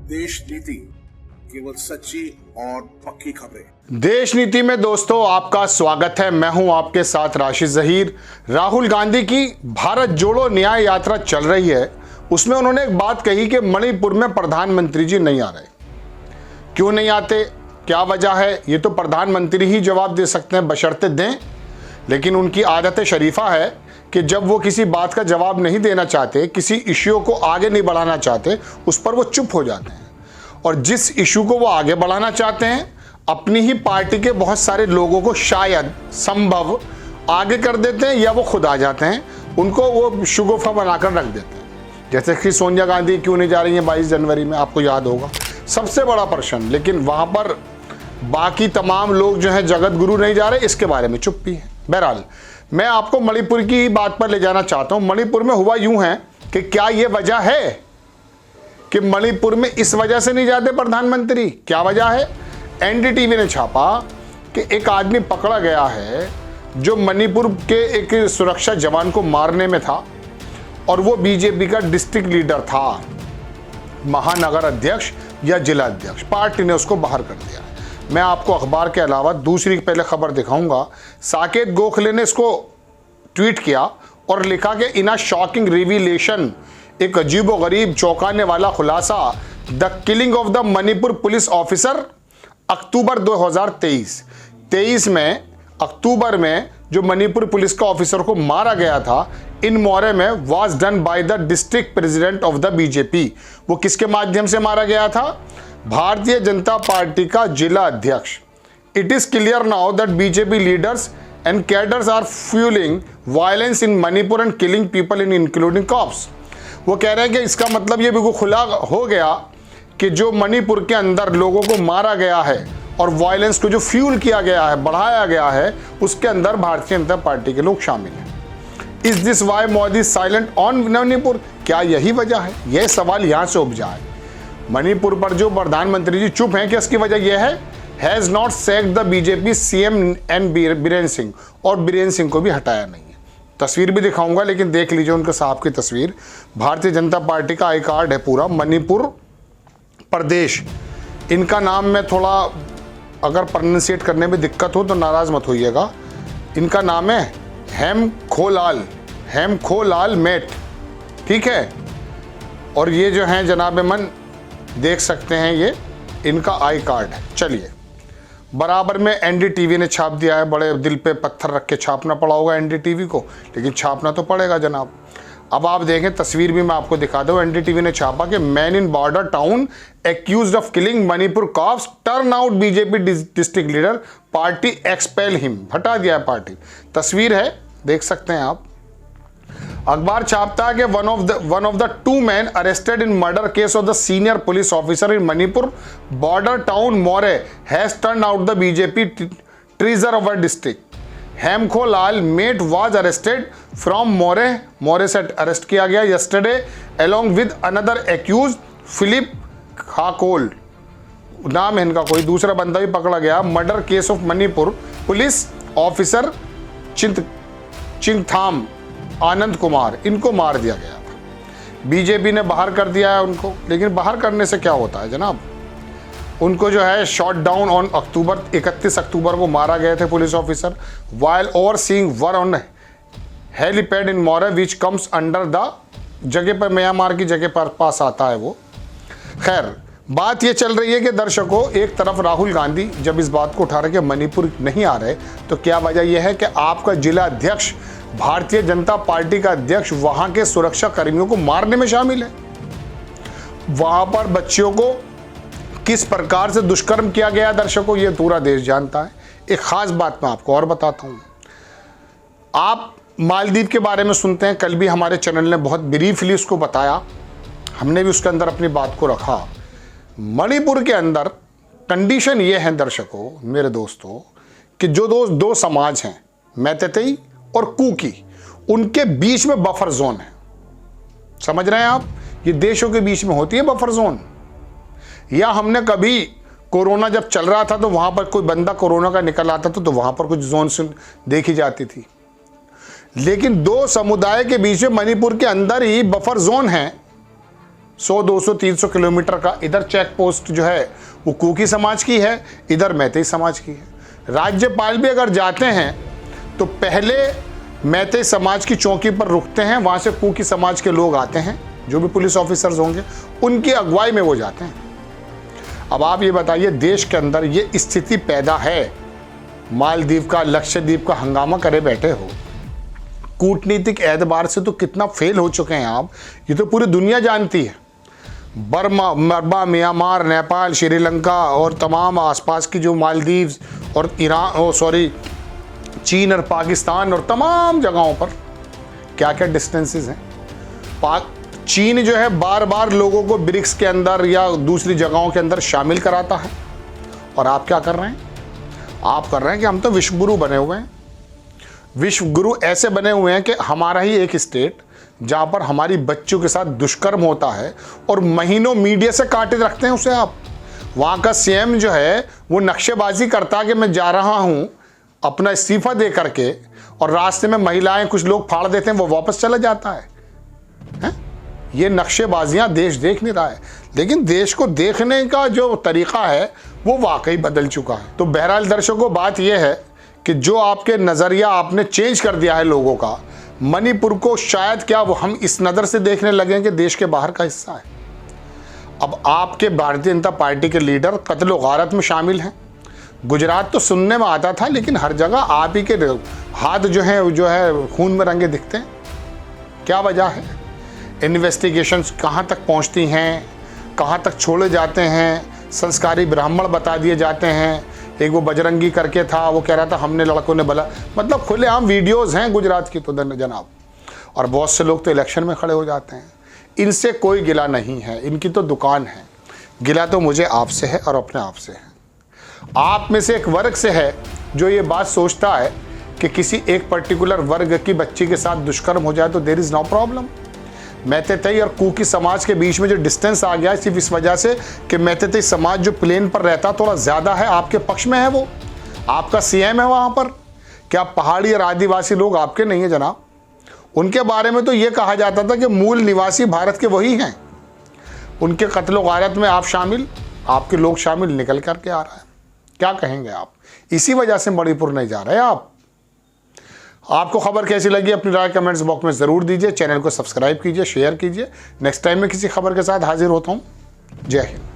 देश नीति, केवल सच्ची और पक्की खबरें। देश नीति में दोस्तों आपका स्वागत है। मैं हूं आपके साथ राशिद जहीर। राहुल गांधी की भारत जोड़ो न्याय यात्रा चल रही है, उसमें उन्होंने एक बात कही कि मणिपुर में प्रधानमंत्री जी नहीं आ रहे। क्यों नहीं आते, क्या वजह है, ये तो प्रधानमंत्री ही जवाब दे सकते हैं, बशर्ते दें। लेकिन उनकी आदत शरीफा है कि जब वो किसी बात का जवाब नहीं देना चाहते, किसी इश्यू को आगे नहीं बढ़ाना चाहते, उस पर वो चुप हो जाते हैं। और जिस इशू को वो आगे बढ़ाना चाहते हैं, अपनी ही पार्टी के बहुत सारे लोगों को शायद संभव आगे कर देते हैं या वो खुद आ जाते हैं, उनको वो शुगुफा बनाकर रख देते हैं। जैसे कि सोनिया गांधी क्यों नहीं जा रही हैं 22 जनवरी में, आपको याद होगा, सबसे बड़ा प्रश्न। लेकिन वहाँ पर बाकी तमाम लोग जो हैं जगत गुरु नहीं जा रहे, इसके बारे में चुप्पी है। बहरहाल मैं आपको मणिपुर की ही बात पर ले जाना चाहता हूँ। मणिपुर में हुआ यूं है कि क्या ये वजह है कि मणिपुर में इस वजह से नहीं जाते प्रधानमंत्री? क्या वजह है? एनडीटीवी ने छापा कि एक आदमी पकड़ा गया है जो मणिपुर के एक सुरक्षा जवान को मारने में था, और वो बीजेपी का डिस्ट्रिक्ट लीडर था, महानगर अध्यक्ष या जिला अध्यक्ष। पार्टी ने उसको बाहर कर दिया। मैं आपको अखबार के अलावा दूसरी पहले खबर दिखाऊंगा। साकेत गोखले ने इसको ट्वीट किया और लिखा कि इन अ शॉकिंग रिवीलेशन, एक अजीबोगरीब चौंकाने वाला खुलासा, the killing of the Manipur police officer October 2023 में अक्टूबर में जो मणिपुर पुलिस का ऑफिसर को मारा गया था इन मोरे में was done by the district president of the BJP. वो किसके माध्यम से मारा गया था? भारतीय जनता पार्टी का जिला अध्यक्ष। It is clear now that BJP leaders and cadres are fuelling violence in Manipur and killing people in including cops. वो कह रहे हैं कि इसका मतलब ये बिल्कुल खुला हो गया कि जो मणिपुर के अंदर लोगों को मारा गया है और वायलेंस को जो फ्यूल किया गया है, बढ़ाया गया है, उसके अंदर भारतीय जनता पार्टी के लोग शामिल हैं। Is this why Modi silent on Manipur? क्या यही वजह है? यह सवाल यहाँ से उपजा है। मणिपुर पर जो प्रधानमंत्री जी चुप हैं, कि इसकी वजह यह है, has not sacked the BJP CM N Birendra Singh, और बीरेन्द्र सिंह को भी हटाया नहीं है। तस्वीर भी दिखाऊंगा, लेकिन देख लीजिए उनके साहब की तस्वीर। भारतीय जनता पार्टी का आई कार्ड है पूरा, मणिपुर प्रदेश। इनका नाम में थोड़ा अगर प्रोनाउंसिएट करने में दिक्कत हो तो नाराज मत होइएगा। इनका नाम है हेमखोलाल मेट, ठीक है। और ये जो है जनाब मन देख सकते हैं, ये इनका आई कार्ड है। चलिए, बराबर में एनडीटीवी ने छाप दिया है। बड़े दिल पे पत्थर रख के छापना पड़ा होगा एनडीटीवी को, लेकिन छापना तो पड़ेगा जनाब। अब आप देखें, तस्वीर भी मैं आपको दिखा दूं। एनडीटीवी ने छापा कि man in border town accused of killing Manipur cops turn out BJP district leader, party expel him. हटा दिया है पार्टी। तस्वीर है, देख सकते हैं आप। अखबार छापता है कि one of the two man arrested in murder case of the senior police officer in Manipur border town Moreh has turn out the BJP treasurer of district. Hemkholal Mate was arrested from Moreh से अरेस्ट किया गया yesterday along with another accused Philip Khakhol, नाम है इनका, कोई दूसरा बंदा भी पकड़ा गया। Murder case of Manipur police officer Chingtham Anand Kumar, इनको मार दिया गया था। बीजेपी ने बाहर कर दिया है उनको, लेकिन बाहर करने से क्या होता है जनाब? उनको जो है शॉट डाउन ऑन 31 अक्टूबर को मारा गए थे police officer while overseeing were on helipad in more which comes under the जगह पर, म्यांमार की जगह पर पास आता है वो। खैर, बात ये चल रही है कि दर्शकों, एक तरफ राहुल गांधी जब इस बात को उठा रहे कि मणिपुर नहीं आ रहे, तो क्या वजह यह है कि आपका जिला अध्यक्ष, भारतीय जनता पार्टी का अध्यक्ष, वहां के सुरक्षा कर्मियों को मारने में शामिल है। वहां पर बच्चियों को किस प्रकार से दुष्कर्म किया गया दर्शकों, ये पूरा देश जानता है। एक खास बात मैं आपको और बताता हूं। आप मालदीव के बारे में सुनते हैं, कल भी हमारे चैनल ने बहुत ब्रीफली उसको बताया, हमने भी उसके अंदर अपनी बात को रखा। मणिपुर के अंदर कंडीशन ये है दर्शकों, मेरे दोस्तों, कि जो दो समाज हैं, मैतेई और कुकी, उनके बीच में बफर जोन है। समझ रहे हैं आप? ये देशों के बीच में होती है बफर जोन। या हमने कभी कोरोना जब चल रहा था तो वहां पर कोई बंदा कोरोना का निकल आता था तो वहां पर कुछ जोन देखी जाती थी। लेकिन दो समुदाय के बीच में मणिपुर के अंदर ही बफर जोन है, 100-200 300 किलोमीटर का। इधर चेक पोस्ट जो है वो कुकी समाज की है, इधर मैतेई समाज की है। राज्यपाल भी अगर जाते हैं तो पहले मैतेई समाज की चौकी पर रुकते हैं, वहाँ से कुकी समाज के लोग आते हैं, जो भी पुलिस ऑफिसर्स होंगे उनकी अगुवाई में वो जाते हैं। अब आप ये बताइए, देश के अंदर ये स्थिति पैदा है, मालदीव का, लक्षद्वीप का हंगामा करे बैठे हो। कूटनीतिक एतबार से तो कितना फेल हो चुके हैं आप, ये तो पूरी दुनिया जानती है। बर्मा, म्यांमार, नेपाल, श्रीलंका और तमाम आसपास की जो मालदीव और ईरान, चीन और पाकिस्तान और तमाम जगहों पर क्या क्या डिस्टेंसेस हैं। चीन जो है बार बार लोगों को ब्रिक्स के अंदर या दूसरी जगहों के अंदर शामिल कराता है, और आप क्या कर रहे हैं? आप कर रहे हैं कि हम तो विश्व गुरु बने हुए हैं। विश्व गुरु ऐसे बने हुए हैं कि हमारा ही एक स्टेट जहाँ पर हमारी बच्चों के साथ दुष्कर्म होता है और महीनों मीडिया से काटे रखते हैं उसे आप। वहाँ का सीएम जो है वो नक्शेबाजी करता है कि मैं जा रहा हूँ अपना इस्तीफा दे करके, और रास्ते में महिलाएं कुछ लोग फाड़ देते हैं, वो वापस चला जाता है। ये नक्शेबाजियाँ देश देख नहीं रहा है, लेकिन देश को देखने का जो तरीका है वो वाकई बदल चुका है। तो बहरहाल दर्शकों, बात यह है कि जो आपके नज़रिया आपने चेंज कर दिया है लोगों का, मणिपुर को शायद क्या वो हम इस नज़र से देखने लगे कि देश के बाहर का हिस्सा है। अब आपके भारतीय जनता पार्टी के लीडर कत्ल व गारत में शामिल हैं। गुजरात तो सुनने में आता था, लेकिन हर जगह आप ही के हाथ जो है खून में रंगे दिखते हैं। क्या वजह है? इन्वेस्टिगेशंस कहाँ तक पहुँचती हैं, कहाँ तक छोड़े जाते हैं, संस्कारी ब्राह्मण बता दिए जाते हैं। एक वो बजरंगी करके था, वो कह रहा था हमने लड़कों ने भला, मतलब खुलेआम वीडियोस हैं गुजरात की तो जनाब। और बहुत से लोग तो इलेक्शन में खड़े हो जाते हैं। इनसे कोई गिला नहीं है, इनकी तो दुकान है। गिला तो मुझे आपसे है और अपने आप से है। आप में से एक वर्ग से है जो ये बात सोचता है कि किसी एक पर्टिकुलर वर्ग की बच्ची के साथ दुष्कर्म हो जाए तो there is no problem. Meitei और कुकी समाज के बीच में जो डिस्टेंस आ गया है सिर्फ इस वजह से कि मैतेई समाज जो प्लेन पर रहता थोड़ा ज़्यादा है, आपके पक्ष में है, वो आपका सीएम है वहाँ पर। क्या पहाड़ी और आदिवासी लोग आपके नहीं है जनाब? उनके बारे में तो ये कहा जाता था कि मूल निवासी भारत के वही हैं। उनके कत्ल गारत में आप शामिल, आपके लोग शामिल निकल करके आ रहा है। क्या कहेंगे आप? इसी वजह से मणिपुर नहीं जा रहे आप। आपको खबर कैसी लगी अपनी राय कमेंट्स बॉक्स में ज़रूर दीजिए। चैनल को सब्सक्राइब कीजिए, शेयर कीजिए। नेक्स्ट टाइम मैं किसी खबर के साथ हाजिर होता हूँ। जय हिंद।